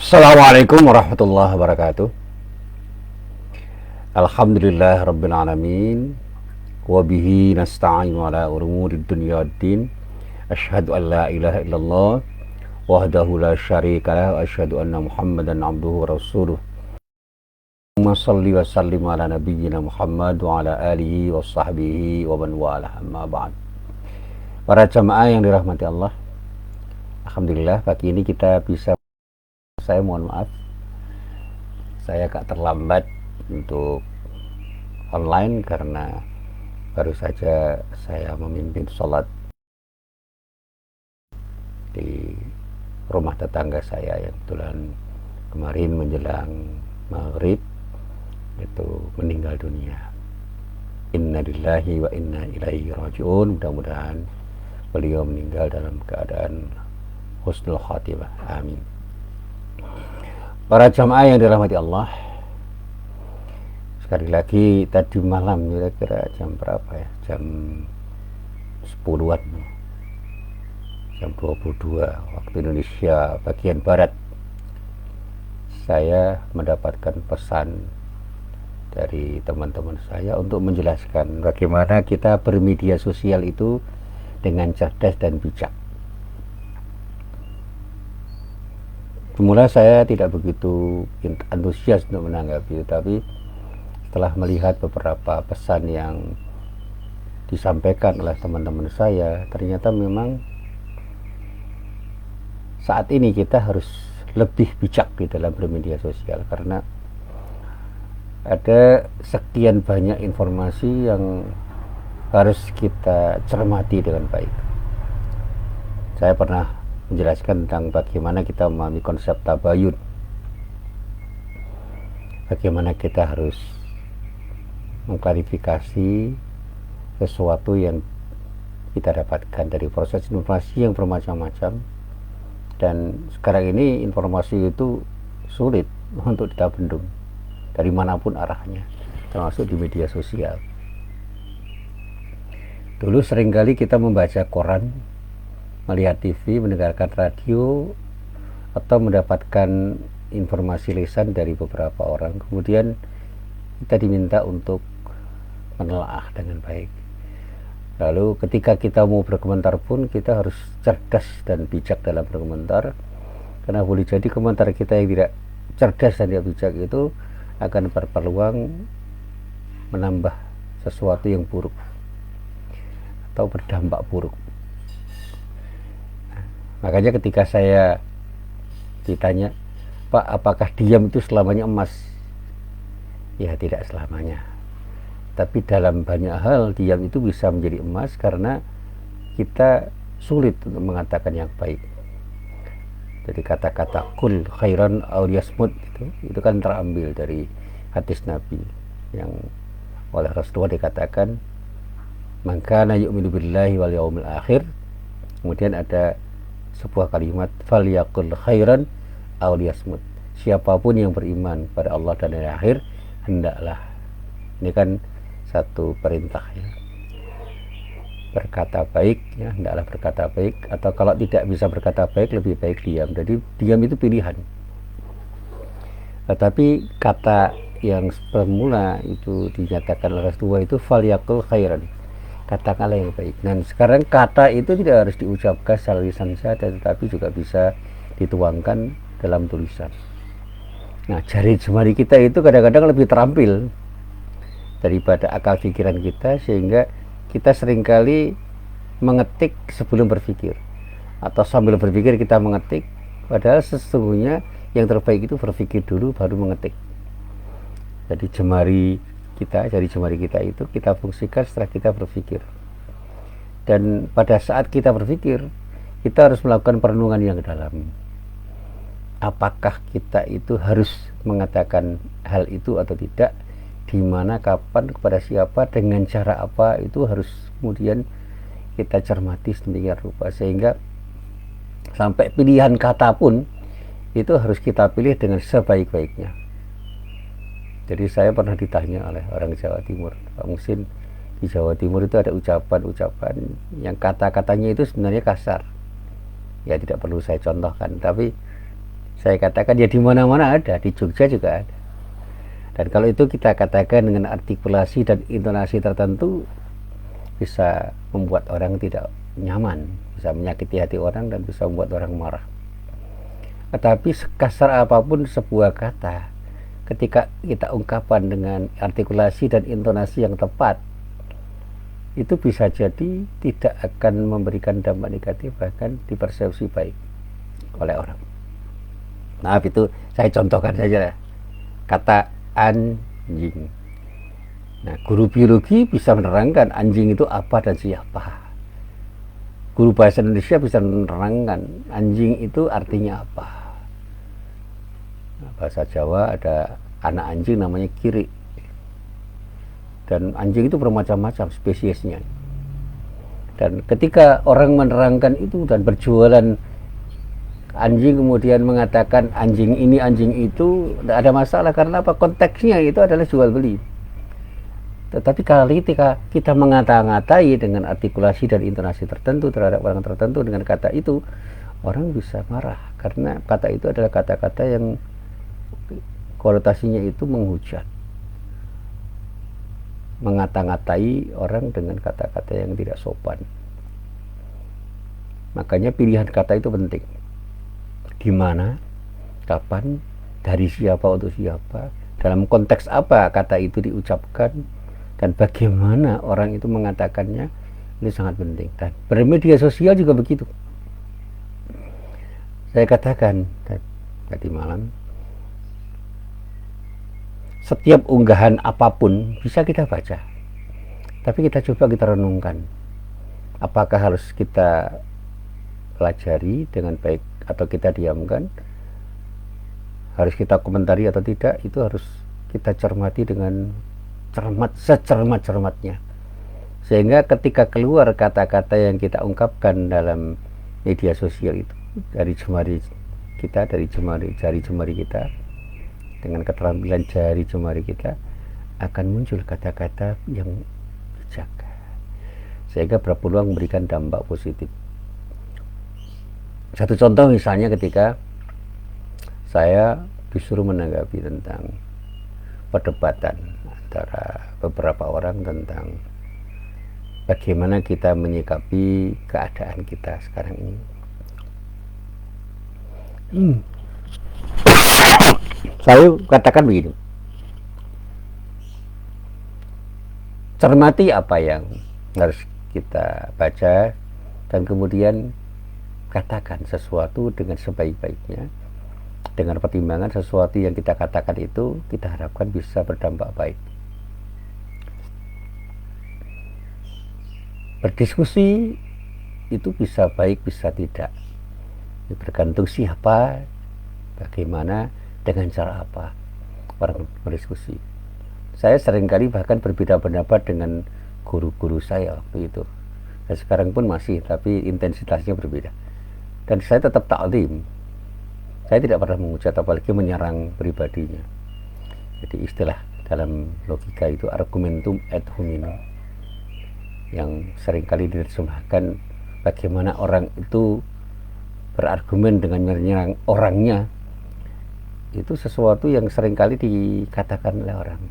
Assalamualaikum warahmatullahi wabarakatuh. Alhamdulillah rabbil alamin. Wa bihi nasta'inu ala umuri dunya waddin. Asyhadu an la ilaha illallah wahdahu la syarika lah wa asyhadu anna Muhammadan abduhu wa rasuluh. Allahumma shalli wa sallim ala nabiyyina Muhammad wa ala alihi wa sahbihi wa man wala, amma ba'd. Para jamaah yang dirahmati Allah, alhamdulillah pagi ini kita bisa, saya mohon maaf saya agak terlambat untuk online karena baru saja saya memimpin sholat di rumah tetangga saya yang kebetulan kemarin menjelang maghrib itu meninggal dunia. Inna lillahi wa inna ilaihi raji'un. Mudah-mudahan beliau meninggal dalam keadaan husnul khatimah, amin. Para jamaah yang dirahmati Allah, sekali lagi tadi malam kira-kira jam berapa ya, jam 10-an, jam 22 waktu Indonesia bagian Barat, saya mendapatkan pesan dari teman-teman saya untuk menjelaskan bagaimana kita bermedia sosial itu dengan cerdas dan bijak. Semula saya tidak begitu antusias untuk menanggapi, tapi setelah melihat beberapa pesan yang disampaikan oleh teman-teman saya, ternyata memang saat ini kita harus lebih bijak di dalam bermedia sosial karena ada sekian banyak informasi yang harus kita cermati dengan baik. Saya pernah menjelaskan tentang bagaimana kita memahami konsep tabayun, bagaimana kita harus mengklarifikasi sesuatu yang kita dapatkan dari proses informasi yang bermacam-macam, dan sekarang ini informasi itu sulit untuk kita bendung dari manapun arahnya, termasuk di media sosial. Dulu seringkali kita membaca koran, melihat TV, mendengarkan radio, atau mendapatkan informasi lisan dari beberapa orang, kemudian kita diminta untuk menelaah dengan baik. Lalu ketika kita mau berkomentar pun kita harus cerdas dan bijak dalam berkomentar, karena boleh jadi komentar kita yang tidak cerdas dan tidak bijak itu akan berpeluang menambah sesuatu yang buruk atau berdampak buruk. Makanya ketika saya ditanya, Pak, apakah diam itu selamanya emas? Ya, tidak selamanya. Tapi dalam banyak hal diam itu bisa menjadi emas karena kita sulit untuk mengatakan yang baik. Jadi kata-kata kul khairan aw yasmut itu kan terambil dari hadis Nabi yang oleh Rasulullah dikatakan man kana yu'minu billahi wal yaumil akhir. Kemudian ada sebuah kalimat falyaqul khairan aw liyasmut. Siapapun yang beriman pada Allah dan hari akhir hendaklah, ini kan satu perintah ya, berkata baik ya, hendaklah berkata baik, atau kalau tidak bisa berkata baik lebih baik diam. Jadi diam itu pilihan. Tetapi kata yang semula itu dinyatakan oleh Rasulullah itu falyaqul khairan, katakanlah yang baik. Dan sekarang kata itu tidak harus diucapkan secara lisan saja, tetapi juga bisa dituangkan dalam tulisan. Nah, jari jemari kita itu kadang-kadang lebih terampil daripada akal pikiran kita, sehingga kita seringkali mengetik sebelum berpikir, atau sambil berpikir kita mengetik, padahal sesungguhnya yang terbaik itu berpikir dulu baru mengetik. Jadi jari jemari kita itu kita fungsikan setelah kita berpikir. Dan pada saat kita berpikir, kita harus melakukan perenungan yang dalam. Apakah kita itu harus mengatakan hal itu atau tidak, di mana, kapan, kepada siapa, dengan cara apa, itu harus kemudian kita cermati sedemikian rupa, sehingga sampai pilihan kata pun itu harus kita pilih dengan sebaik-baiknya. Jadi saya pernah ditanya oleh orang Jawa Timur, Pak Musin, di Jawa Timur itu ada ucapan-ucapan yang kata-katanya itu sebenarnya kasar. Ya tidak perlu saya contohkan, tapi Saya katakan ya di mana-mana ada, di Jogja juga ada. Dan kalau itu kita katakan dengan artikulasi dan intonasi tertentu, bisa membuat orang tidak nyaman, bisa menyakiti hati orang dan bisa membuat orang marah. Tetapi sekasar apapun sebuah kata, ketika kita ungkapkan dengan artikulasi dan intonasi yang tepat, itu bisa jadi tidak akan memberikan dampak negatif, bahkan dipersepsi baik oleh orang. Nah, itu saya contohkan saja kata anjing. Nah, guru biologi bisa menerangkan anjing itu apa dan siapa. Guru bahasa Indonesia bisa menerangkan anjing itu artinya apa. Nah, bahasa Jawa ada anak anjing namanya kiri. Dan anjing itu bermacam-macam spesiesnya. Dan ketika orang menerangkan itu dan berjualan anjing, kemudian mengatakan anjing ini anjing itu, tidak ada masalah. Karena apa? Konteksnya itu adalah jual beli. Tetapi ketika kita mengata-ngatai dengan artikulasi dan intonasi tertentu terhadap orang tertentu dengan kata itu, orang bisa marah. Karena kata itu adalah kata-kata yang konotasinya itu menghujat, mengata-ngatai orang dengan kata-kata yang tidak sopan. Makanya pilihan kata itu penting. Di mana, kapan, dari siapa untuk siapa, dalam konteks apa kata itu diucapkan, dan bagaimana orang itu mengatakannya, ini sangat penting. Dan bermedia sosial juga begitu. Saya katakan tadi malam, setiap unggahan apapun bisa kita baca, tapi kita coba kita renungkan, apakah harus kita pelajari dengan baik atau kita diamkan, harus kita komentari atau tidak, itu harus kita cermati dengan cermat, secermat-cermatnya, sehingga ketika keluar kata-kata yang kita ungkapkan dalam media sosial itu dari jemari kita, dari jari jemari kita, dengan keterampilan jari jemari kita, akan muncul kata-kata yang bijak, sehingga berpeluang memberikan dampak positif. Satu contoh misalnya ketika saya disuruh menanggapi tentang perdebatan antara beberapa orang tentang bagaimana kita menyikapi keadaan kita sekarang ini. Saya katakan begini, cermati apa yang harus kita baca dan kemudian katakan sesuatu dengan sebaik-baiknya, dengan pertimbangan sesuatu yang kita katakan itu kita harapkan bisa berdampak baik. Berdiskusi itu bisa baik, bisa tidak, bergantung siapa, bagaimana, dengan cara apa orang berdiskusi. Saya seringkali bahkan berbeda pendapat dengan guru-guru saya waktu itu, dan sekarang pun masih, tapi intensitasnya berbeda. Dan saya tetap taklim, saya tidak pernah mengucap apalagi menyerang pribadinya. Jadi istilah dalam logika itu argumentum ad hominem, yang seringkali diterjemahkan bagaimana orang itu berargumen dengan menyerang orangnya, itu sesuatu yang seringkali dikatakan oleh orang.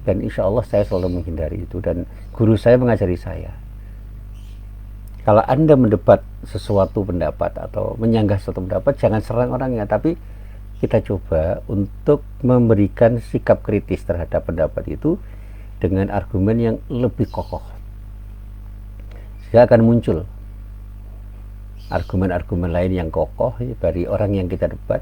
Dan insya Allah saya selalu menghindari itu, dan guru saya mengajari saya, kalau Anda mendebat sesuatu pendapat atau menyanggah suatu pendapat, jangan serang orangnya, tapi kita coba untuk memberikan sikap kritis terhadap pendapat itu dengan argumen yang lebih kokoh. Sehingga akan muncul argumen-argumen lain yang kokoh dari orang yang kita debat,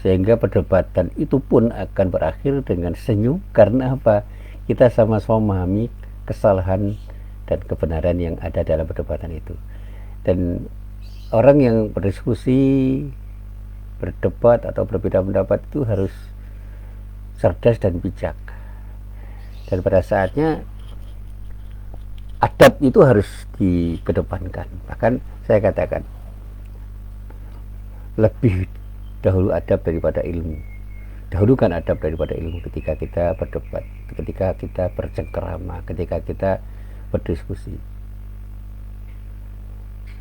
sehingga perdebatan itu pun akan berakhir dengan senyum. Karena apa? Kita sama-sama memahami kesalahan dan kebenaran yang ada dalam perdebatan itu. Dan orang yang berdiskusi, berdebat atau berbeda pendapat itu harus cerdas dan bijak. Dan pada saatnya adab itu harus dikedepankan. Bahkan saya katakan, lebih dahulu adab daripada ilmu. Dahulukan adab daripada ilmu ketika kita berdebat, ketika kita bercengkerama, ketika kita berdiskusi.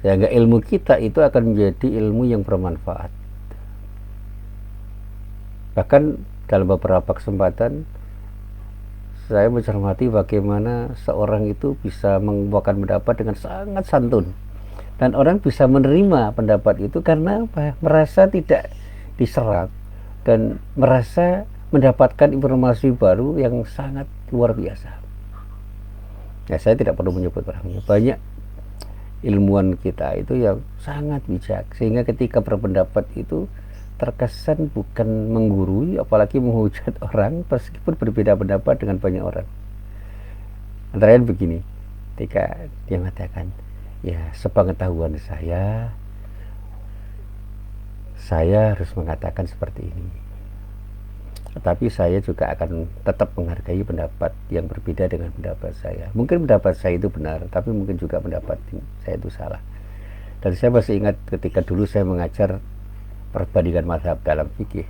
Sehingga ilmu kita itu akan menjadi ilmu yang bermanfaat. Bahkan dalam beberapa kesempatan saya mencermati bagaimana seorang itu bisa mengemukakan pendapat dengan sangat santun, dan orang bisa menerima pendapat itu karena apa? Merasa tidak diserang dan merasa mendapatkan informasi baru yang sangat luar biasa. Ya, saya tidak perlu menyebut orangnya. Banyak ilmuwan kita itu yang sangat bijak, sehingga ketika berpendapat itu terkesan bukan menggurui, apalagi menghujat orang meskipun berbeda pendapat dengan banyak orang. Antara lain begini, ketika dia mengatakan, ya sepengetahuan saya harus mengatakan seperti ini, tetapi saya juga akan tetap menghargai pendapat yang berbeda dengan pendapat saya. Mungkin pendapat saya itu benar, tapi mungkin juga pendapat saya itu salah. Dan saya masih ingat ketika dulu saya mengajar perbandingan mazhab dalam fikih.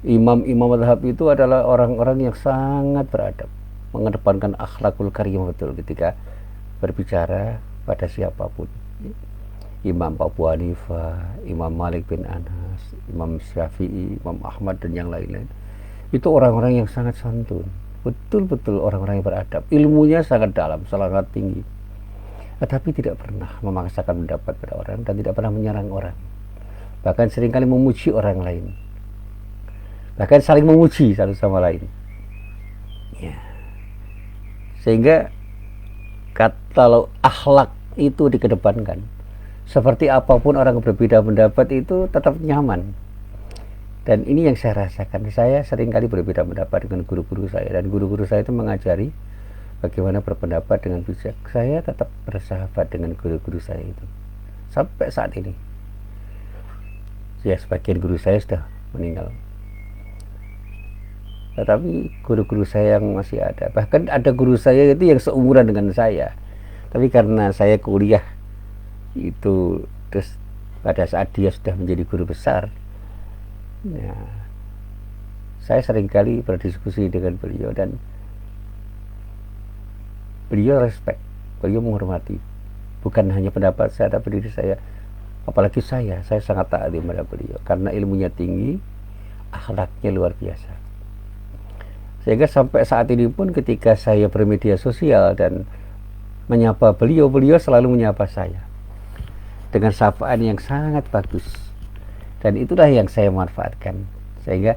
Imam-imam mazhab itu adalah orang-orang yang sangat beradab, mengedepankan akhlakul karimah betul ketika berbicara pada siapapun. Imam Abu Hanifah, Imam Malik bin Anas, Imam Syafi'i, Imam Ahmad, dan yang lain-lain. Itu orang-orang yang sangat santun, betul-betul orang-orang yang beradab, ilmunya sangat dalam, sangat tinggi, tetapi tidak pernah memaksakan pendapat pada orang dan tidak pernah menyerang orang. Bahkan seringkali memuji orang lain, bahkan saling memuji satu sama lain, ya. Sehingga kalau akhlak itu dikedepankan, seperti apapun orang berbeda pendapat itu tetap nyaman. Dan ini yang saya rasakan. Saya seringkali berbeda pendapat dengan guru-guru saya, dan guru-guru saya itu mengajari bagaimana berpendapat dengan bijak. Saya tetap bersahabat dengan guru-guru saya itu sampai saat ini. Ya, sebagian guru saya sudah meninggal, tetapi guru-guru saya yang masih ada. Bahkan ada guru saya itu yang seumuran dengan saya, tapi karena saya kuliah itu terus pada saat dia sudah menjadi guru besar, ya, saya seringkali berdiskusi dengan beliau, dan beliau respect, beliau menghormati bukan hanya pendapat saya tapi diri saya. Apalagi saya sangat taat kepada beliau karena ilmunya tinggi, akhlaknya luar biasa. Sehingga sampai saat ini pun ketika saya bermedia sosial dan menyapa beliau, beliau selalu menyapa saya dengan sapaan yang sangat bagus. Dan itulah yang saya manfaatkan, sehingga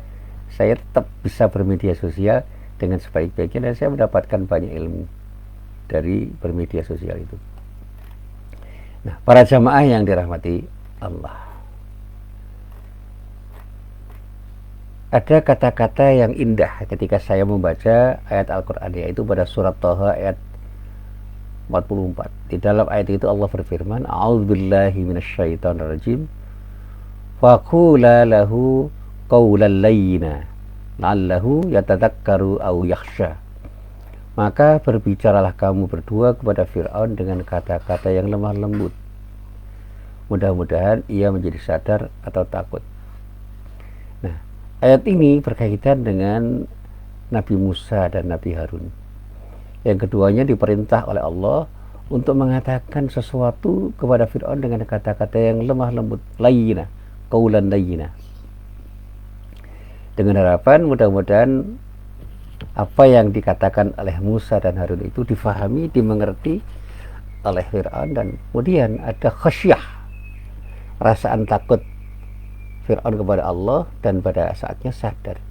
saya tetap bisa bermedia sosial dengan sebaik-baiknya, dan saya mendapatkan banyak ilmu dari bermedia sosial itu. Nah, para jamaah yang dirahmati Allah, ada kata-kata yang indah ketika saya membaca ayat Al-Quran, yaitu pada surat Thaha ayat 44. Di dalam ayat itu Allah berfirman, a'udzubillahi minasyaitonirrajim, faqula lahu qawlan layyina la'allahu yatadzakkaru aw yakhsha. Maka berbicaralah kamu berdua kepada Fir'aun dengan kata-kata yang lemah lembut, mudah-mudahan ia menjadi sadar atau takut. Nah, ayat ini berkaitan dengan Nabi Musa dan Nabi Harun. Yang keduanya diperintah oleh Allah untuk mengatakan sesuatu kepada Fir'aun dengan kata-kata yang lemah lembut, layyina, qaulan layyina, dengan harapan mudah-mudahan apa yang dikatakan oleh Musa dan Harun itu difahami, dimengerti oleh Fir'aun, dan kemudian ada khasyah, perasaan takut Fir'aun kepada Allah, dan pada saatnya sadar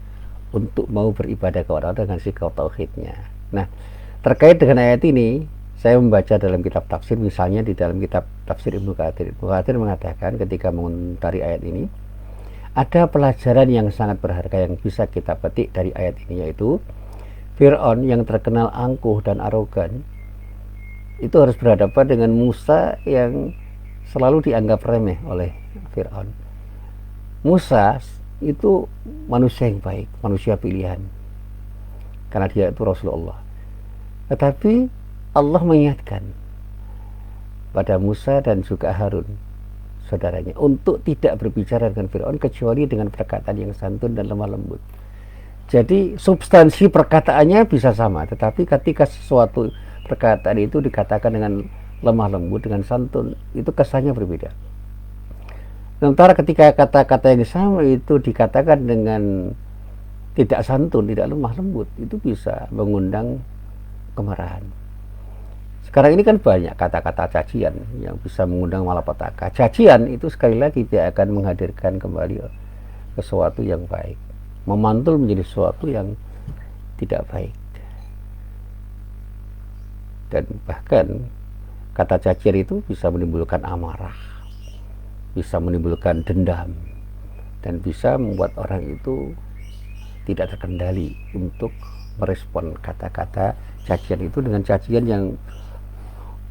untuk mau beribadah kepada Allah dengan sikap tauhidnya. Nah, terkait dengan ayat ini, saya membaca dalam kitab tafsir, misalnya di dalam kitab tafsir Ibnu Katsir. Ibnu Katsir mengatakan ketika mengomentari ayat ini, ada pelajaran yang sangat berharga yang bisa kita petik dari ayat ini, yaitu Fir'aun yang terkenal angkuh dan arogan itu harus berhadapan dengan Musa yang selalu dianggap remeh oleh Fir'aun. Musa itu manusia yang baik, manusia pilihan, karena dia itu Rasulullah. Tetapi Allah mengingatkan pada Musa dan juga Harun, saudaranya, untuk tidak berbicara dengan Fir'aun kecuali dengan perkataan yang santun dan lemah lembut. Jadi substansi perkataannya bisa sama, tetapi ketika sesuatu perkataan itu dikatakan dengan lemah lembut, dengan santun, itu kesannya berbeda. Sementara ketika kata-kata yang sama itu dikatakan dengan tidak santun, tidak lemah lembut, itu bisa mengundang kemarahan. Sekarang ini kan banyak kata-kata cacian yang bisa mengundang malapetaka. Cacian itu sekali lagi tidak akan menghadirkan kembali sesuatu yang baik, memantul menjadi sesuatu yang tidak baik. Dan bahkan kata cacian itu bisa menimbulkan amarah, bisa menimbulkan dendam, dan bisa membuat orang itu tidak terkendali untuk merespon kata-kata cacian itu dengan cacian yang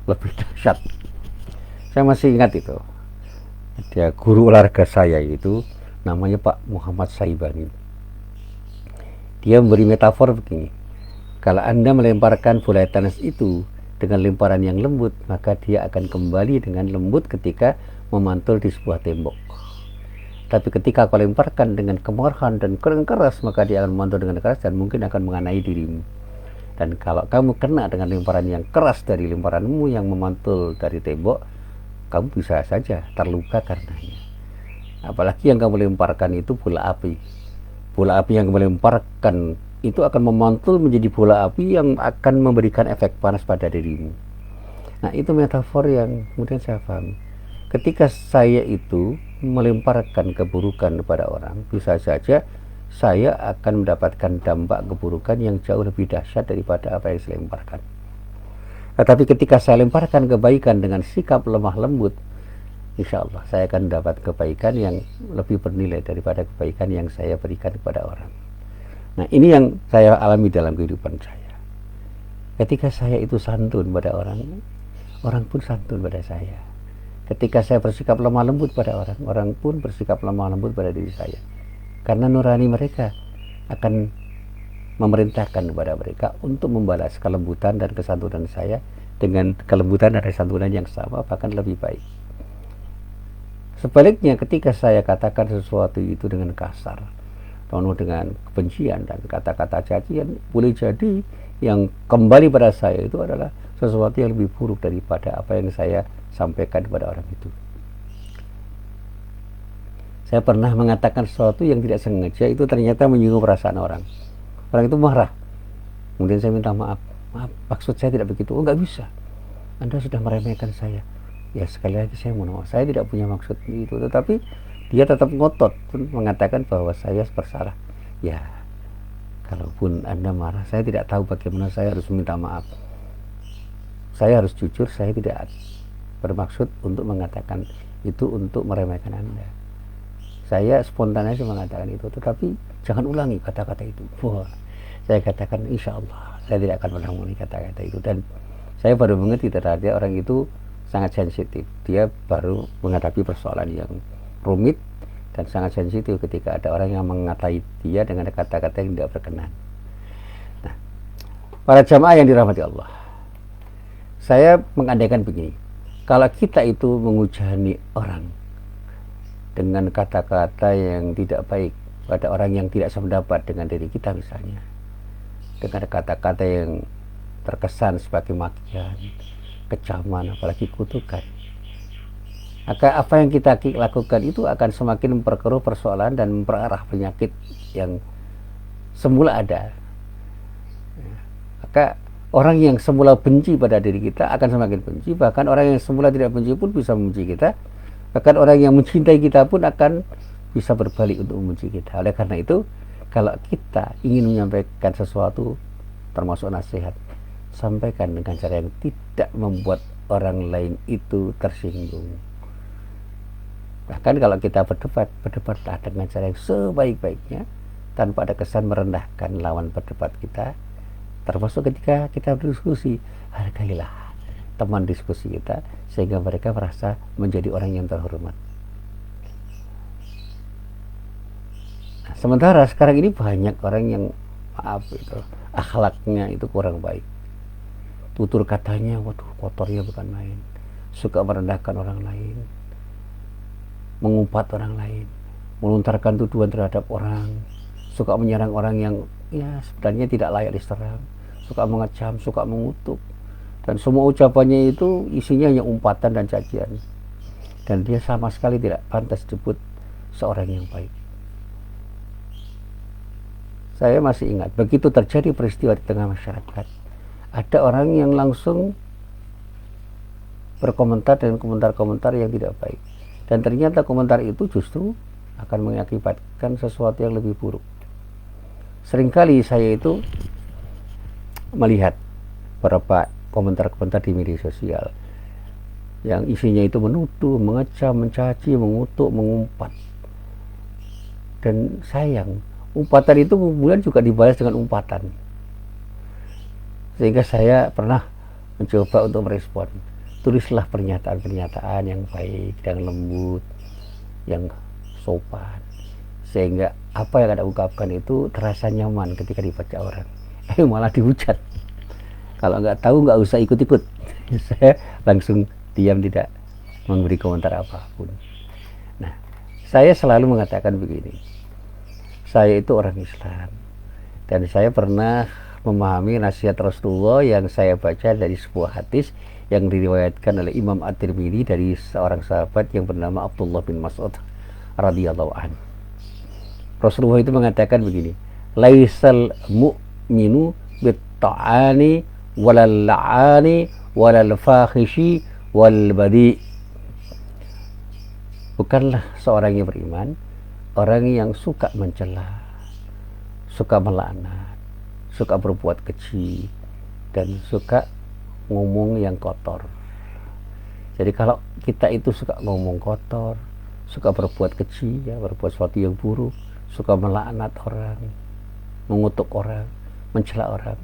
lebih dahsyat. Saya masih ingat itu, ada guru olahraga saya itu namanya Pak Muhammad Saibani. Dia memberi metafor begini, kalau Anda melemparkan bola tenis itu dengan lemparan yang lembut, maka dia akan kembali dengan lembut ketika memantul di sebuah tembok. Tapi ketika kau lemparkan dengan kemarahan dan keras, maka dia akan memantul dengan keras dan mungkin akan mengenai dirimu. Dan kalau kamu kena dengan lemparan yang keras dari lemparanmu yang memantul dari tembok, kamu bisa saja terluka karenanya. Apalagi yang kamu lemparkan itu bola api. Bola api yang kamu lemparkan itu akan memantul menjadi bola api yang akan memberikan efek panas pada dirimu. Nah, itu metafor yang kemudian saya pahami. Ketika saya itu melemparkan keburukan kepada orang, bisa saja saya akan mendapatkan dampak keburukan yang jauh lebih dahsyat daripada apa yang saya lemparkan. Tetapi ketika saya lemparkan kebaikan dengan sikap lemah lembut, insya Allah saya akan mendapat kebaikan yang lebih bernilai daripada kebaikan yang saya berikan kepada orang. Nah, ini yang saya alami dalam kehidupan saya. Ketika saya itu santun pada orang, orang pun santun pada saya. Ketika saya bersikap lemah lembut pada orang, orang pun bersikap lemah lembut pada diri saya. Karena nurani mereka akan memerintahkan kepada mereka untuk membalas kelembutan dan kesantunan saya dengan kelembutan dan kesantunan yang sama, bahkan lebih baik. Sebaliknya, ketika saya katakan sesuatu itu dengan kasar, penuh dengan kebencian dan kata-kata cacian, boleh jadi yang kembali pada saya itu adalah sesuatu yang lebih buruk daripada apa yang saya sampaikan kepada orang itu. Saya pernah mengatakan sesuatu yang tidak sengaja, itu ternyata menyinggung perasaan orang. Orang itu marah. Kemudian saya minta maaf. Maaf, maksud saya tidak begitu. Oh, nggak bisa. Anda sudah meremehkan saya. Ya, sekali lagi saya mohon maaf. Saya tidak punya maksud itu. Tetapi dia tetap ngotot pun mengatakan bahwa saya bersalah. Ya, kalaupun Anda marah, saya tidak tahu bagaimana saya harus minta maaf. Saya harus jujur, saya tidak bermaksud untuk mengatakan itu untuk meremehkan Anda. Saya spontan aja mengatakan itu, tetapi jangan ulangi kata-kata itu. Wah, saya katakan insya Allah saya tidak akan pernah mengulangi kata-kata itu. Dan saya baru mengerti ternyata orang itu sangat sensitif. Dia baru menghadapi persoalan yang rumit dan sangat sensitif ketika ada orang yang mengatai dia dengan kata-kata yang tidak berkenan. Nah, para jamaah yang dirahmati Allah, saya mengandaikan begini, kalau kita itu menghujani orang dengan kata-kata yang tidak baik pada orang yang tidak sependapat dengan diri kita, misalnya dengan kata-kata yang terkesan sebagai makian, kecaman, apalagi kutukan, maka apa yang kita lakukan itu akan semakin memperkeruh persoalan dan memperarah penyakit yang semula ada. Maka orang yang semula benci pada diri kita akan semakin benci, bahkan orang yang semula tidak benci pun bisa membenci kita. Bahkan orang yang mencintai kita pun akan bisa berbalik untuk membenci kita. Oleh karena itu, kalau kita ingin menyampaikan sesuatu, termasuk nasihat, sampaikan dengan cara yang tidak membuat orang lain itu tersinggung. Bahkan kalau kita berdebatlah dengan cara yang sebaik-baiknya, tanpa ada kesan merendahkan lawan berdebat kita. Termasuk ketika kita berdiskusi, hargailah teman diskusi kita sehingga mereka merasa menjadi orang yang terhormat. Nah, sementara sekarang ini banyak orang yang akhlaknya itu kurang baik. Tutur katanya, waduh, kotornya bukan main. Suka merendahkan orang lain, mengumpat orang lain, melontarkan tuduhan terhadap orang, suka menyerang orang yang ya sebenarnya tidak layak diserang, suka mengecam, suka mengutuk. Dan semua ucapannya itu isinya hanya umpatan dan cacian. dan dia sama sekali tidak pantas disebut seorang yang baik. Saya masih ingat begitu terjadi peristiwa di tengah masyarakat, ada orang yang langsung berkomentar dengan komentar-komentar yang tidak baik, dan ternyata komentar itu justru akan mengakibatkan sesuatu yang lebih buruk. Seringkali saya itu melihat beberapa komentar-komentar di media sosial yang isinya itu menuduh, mengecam, mencaci, mengutuk, mengumpat. Dan sayang, umpatan itu kemudian juga dibalas dengan umpatan. Sehingga saya pernah mencoba untuk merespon. Tulislah pernyataan-pernyataan yang baik, yang lembut, yang sopan, sehingga apa yang Anda ungkapkan itu terasa nyaman ketika dibaca orang. Malah dihujat. Kalau nggak tahu nggak usah ikut-ikut. Saya langsung diam, tidak memberi komentar apapun. Nah, saya selalu mengatakan begini, saya itu orang Islam, dan saya pernah memahami nasihat Rasulullah yang saya baca dari sebuah hadis yang diriwayatkan oleh Imam At-Tirmidzi dari seorang sahabat yang bernama Abdullah bin Mas'ud radhiyallahu an. Rasulullah itu mengatakan begini, laisal mu'minu bit-ta'ani walal la'ani walal fakhishi wal badi. Bukanlah seorang yang beriman orang yang suka mencela, suka melaknat, suka berbuat keji, dan suka ngomong yang kotor. Jadi kalau kita itu suka ngomong kotor, suka berbuat keji, ya, berbuat sesuatu yang buruk, suka melaknat orang, mengutuk orang, mencela orang,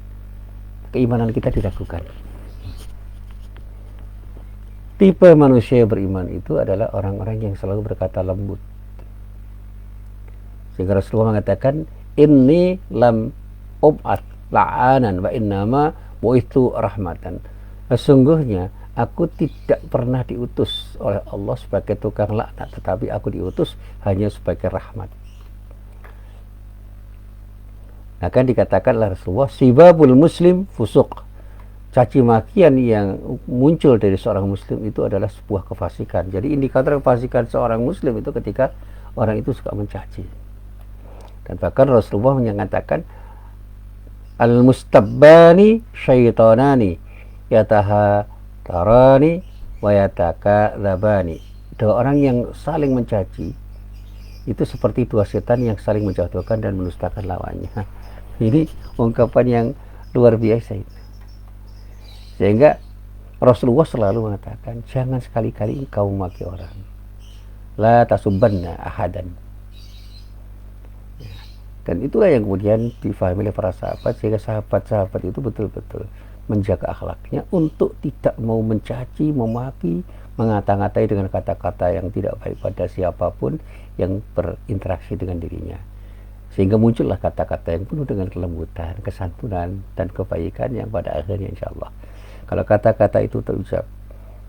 keimanan kita diragukan. Tipe manusia yang beriman itu adalah orang-orang yang selalu berkata lembut. Sehingga Rasulullah mengatakan, inni lam ub'at la'anan wa innama bu'ithu rahmatan. Sesungguhnya aku tidak pernah diutus oleh Allah sebagai tukang laknat, tetapi aku diutus hanya sebagai rahmat. Nah, kan dikatakan oleh Rasulullah, sibabul muslim fusuq. Caci makian yang muncul dari seorang muslim itu adalah sebuah kefasikan. Jadi indikator kefasikan seorang muslim itu ketika orang itu suka mencaci. Dan bahkan Rasulullah menyatakan, al-mustabbani syaitanani yatahatarani wa yatakadzabani. Dua orang yang saling mencaci itu seperti dua setan yang saling menjatuhkan dan mendustakan lawannya. Ini ungkapan yang luar biasa itu. Sehingga Rasulullah selalu mengatakan, jangan sekali-kali engkau memaki orang. La tasubbanna ahadan. Dan itulah yang kemudian difahami oleh para sahabat, sehingga sahabat-sahabat itu betul-betul menjaga akhlaknya untuk tidak mau mencaci, memaki, mengata-ngatai dengan kata-kata yang tidak baik pada siapapun yang berinteraksi dengan dirinya. Sehingga muncullah kata-kata yang penuh dengan kelembutan, kesantunan, dan kebaikan yang pada akhirnya insya Allah, kalau kata-kata itu terucap,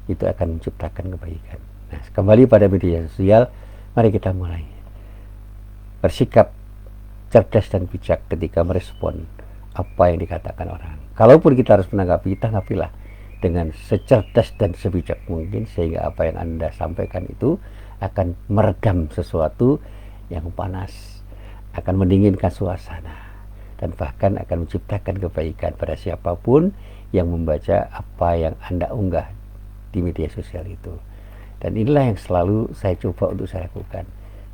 itu akan menciptakan kebaikan. Nah, kembali pada media sosial, mari kita mulai bersikap cerdas dan bijak ketika merespon apa yang dikatakan orang. Kalaupun kita harus menanggapi, tanggapilah dengan secerdas dan sebijak mungkin, sehingga apa yang Anda sampaikan itu akan meredam sesuatu yang panas, akan mendinginkan suasana, dan bahkan akan menciptakan kebaikan pada siapapun yang membaca apa yang Anda unggah di media sosial itu. Dan inilah yang selalu saya coba untuk saya lakukan.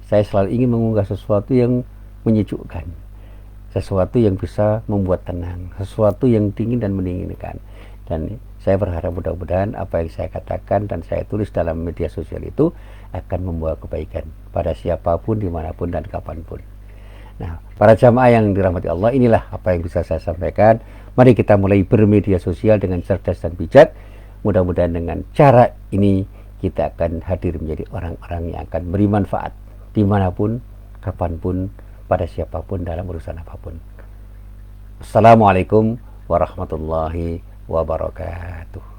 Saya selalu ingin mengunggah sesuatu yang menyejukkan, sesuatu yang bisa membuat tenang, sesuatu yang dingin dan mendinginkan. Dan saya berharap mudah-mudahan apa yang saya katakan dan saya tulis dalam media sosial itu akan membawa kebaikan pada siapapun, dimanapun, dan kapanpun. Nah, para jamaah yang dirahmati Allah, inilah apa yang bisa saya sampaikan. Mari kita mulai bermedia sosial dengan cerdas dan bijak. Mudah-mudahan dengan cara ini kita akan hadir menjadi orang-orang yang akan beri manfaat dimanapun, kapanpun, pada siapapun, dalam urusan apapun. Assalamualaikum warahmatullahi wabarakatuh.